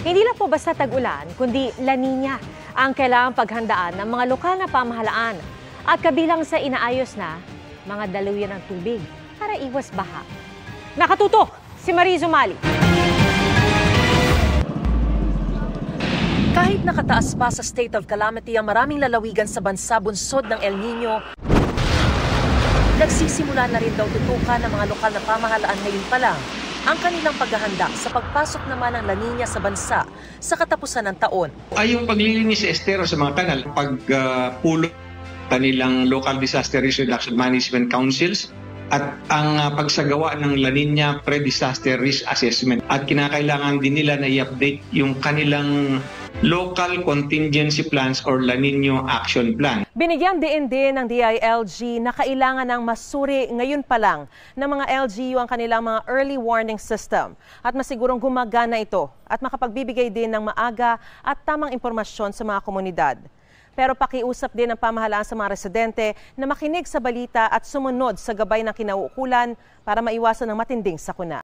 Hindi lang po basta tag-ulan, kundi La Niña ang kailangang paghandaan ng mga lokal na pamahalaan at kabilang sa inaayos na mga daluyan ng tubig para iwas baha. Nakatutok si Marie Zumali. Kahit nakataas pa sa state of calamity ang maraming lalawigan sa bansa bunsod ng El Nino, nagsisimula na rin daw tutukan ng mga lokal na pamahalaan ngayon pa lang ang kanilang paghahanda sa pagpasok naman ng La Niña sa bansa sa katapusan ng taon. Ay yung paglilinis sa estero sa mga kanal, pagpulo kanilang local disaster risk reduction management councils at ang pagsagawa ng La Niña pre-disaster risk assessment. At kinakailangan din nila na i-update yung kanilang local contingency plans or La Niña action plan. Binigyang diin din ng DILG na kailangan ng masuri ngayon pa lang ng mga LGU ang kanilang mga early warning system at masigurong gumagana ito at makapagbibigay din ng maaga at tamang impormasyon sa mga komunidad. Pero pakiusap din ang pamahalaan sa mga residente na makinig sa balita at sumunod sa gabay ng kinauukulan para maiwasan ng matinding sakuna.